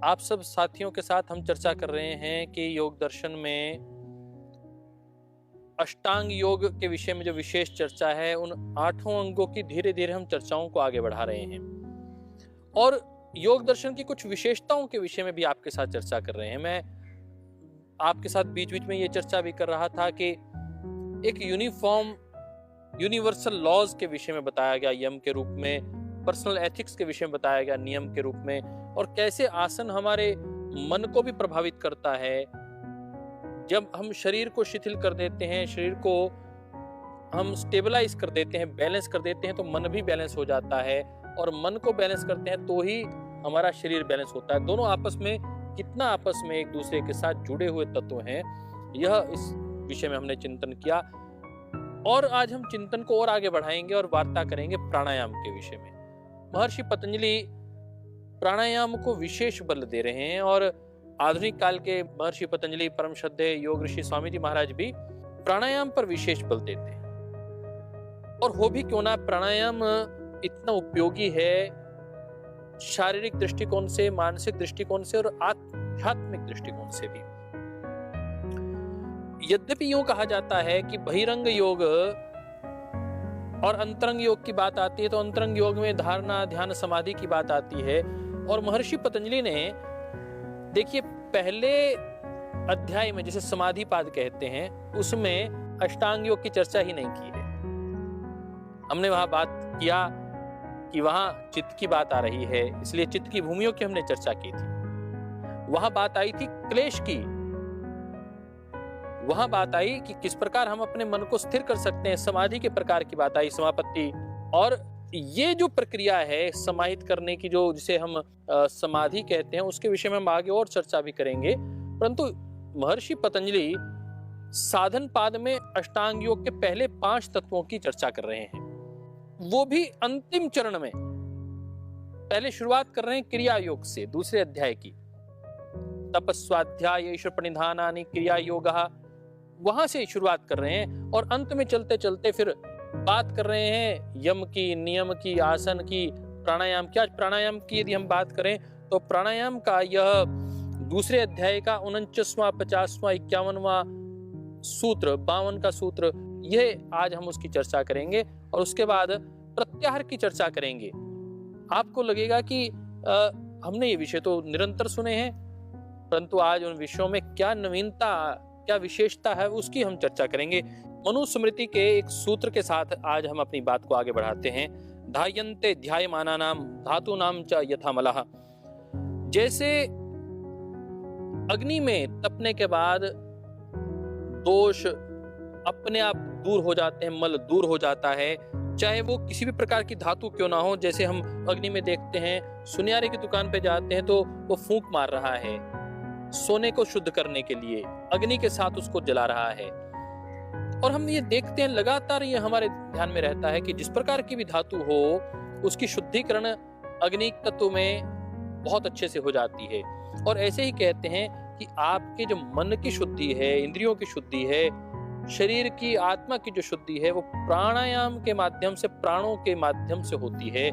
आप सब साथियों के साथ हम चर्चा कर रहे हैं कि योग दर्शन में अष्टांग योग के विषय में जो विशेष चर्चा है, उन 8 अंगों की धीरे धीरे हम चर्चाओं को आगे बढ़ा रहे हैं और योग दर्शन की कुछ विशेषताओं के विषय में भी आपके साथ चर्चा कर रहे हैं। मैं आपके साथ बीच बीच में ये चर्चा भी कर रहा था कि एक यूनिवर्सल लॉज के विषय में बताया गया यम के रूप में, पर्सनल एथिक्स के विषय में बताया गया नियम के रूप में, और कैसे आसन हमारे मन को भी प्रभावित करता है। जब हम शरीर को शिथिल कर देते हैं, शरीर को हम स्टेबलाइज कर देते हैं, बैलेंस कर देते हैं, तो मन भी बैलेंस हो जाता है, और मन को बैलेंस करते हैं तो ही हमारा शरीर बैलेंस होता है। दोनों आपस में कितना आपस में एक दूसरे के साथ जुड़े हुए तत्व हैं, यह इस विषय में हमने चिंतन किया। और आज हम चिंतन को और आगे बढ़ाएंगे और वार्ता करेंगे प्राणायाम के विषय में। महर्षि पतंजलि प्राणायाम को विशेष बल दे रहे हैं और आधुनिक काल के महर्षि पतंजलि परम श्रद्धेय योग ऋषि स्वामी जी महाराज भी प्राणायाम पर विशेष बल देते हैं। और हो भी क्यों ना, प्राणायाम इतना उपयोगी है शारीरिक दृष्टिकोण से, मानसिक दृष्टिकोण से और आध्यात्मिक दृष्टिकोण से भी। यद्यपि यूं कहा जाता है कि बहिरंग योग और अंतरंग योग की बात आती है, तो अंतरंग योग में धारणा, ध्यान, समाधि की बात आती है। और महर्षि पतंजलि ने, देखिए, पहले अध्याय में जिसे समाधि पाद कहते हैं, उसमें अष्टांग योग की चर्चा ही नहीं की है। हमने वहां बात किया कि वहां चित्त की बात आ रही है, इसलिए चित्त की भूमियों की हमने चर्चा की थी। वहां बात आई थी क्लेश की, वहां बात आई कि किस प्रकार हम अपने मन को स्थिर कर सकते हैं, समाधि के प्रकार की बात आई, समापत्ति। और ये जो प्रक्रिया है समाहित करने की, जो जिसे हम समाधि कहते हैं, उसके विषय में हम आगे और चर्चा भी करेंगे। परंतु महर्षि पतंजलि साधन पाद में अष्टांग योग के पहले 5 तत्वों की चर्चा कर रहे हैं, वो भी अंतिम चरण में। पहले शुरुआत कर रहे हैं क्रिया योग से, दूसरे अध्याय की, तपस्वाध्याय ईश्वर प्रणिधानानि क्रिया योग, वहां से शुरुआत कर रहे हैं और अंत में चलते चलते फिर बात कर रहे हैं यम की, नियम की, आसन की, प्राणायाम की। आज प्राणायाम की यदि हम बात करें तो प्राणायाम का यह दूसरे अध्याय का 49वां, 50वां, 51वां सूत्र, 52 का सूत्र, यह आज हम उसकी चर्चा करेंगे। और उसके बाद प्रत्याहार की चर्चा करेंगे। आपको लगेगा कि हमने ये विषय तो निरंतर सुने हैं, परंतु आज उन विषयों में क्या नवीनता, क्या विशेषता है, उसकी हम चर्चा करेंगे। मनुस्मृति के एक सूत्र के साथ आज हम अपनी बात को आगे बढ़ाते हैं। धायन्ते ध्यायमानानाम धातूनाम च यथा मलः। जैसे अग्नि में तपने के बाद दोष अपने आप दूर हो जाते हैं, मल दूर हो जाता है, चाहे वो किसी भी प्रकार की धातु क्यों ना हो। जैसे हम अग्नि में देखते हैं, सुनियारे की दुकान पे जाते हैं तो वो फूंक मार रहा है सोने को शुद्ध करने के लिए, अग्नि के साथ उसको जला रहा है। और हम ये देखते हैं, लगातार ये हमारे ध्यान में रहता है कि जिस प्रकार की भी धातु हो, उसकी शुद्धिकरण अग्नि तत्व में बहुत अच्छे से हो जाती है। और ऐसे ही कहते हैं कि आपके जो मन की शुद्धि है, इंद्रियों की शुद्धि है, शरीर की, आत्मा की जो शुद्धि है, वो प्राणायाम के माध्यम से, प्राणों के माध्यम से होती है।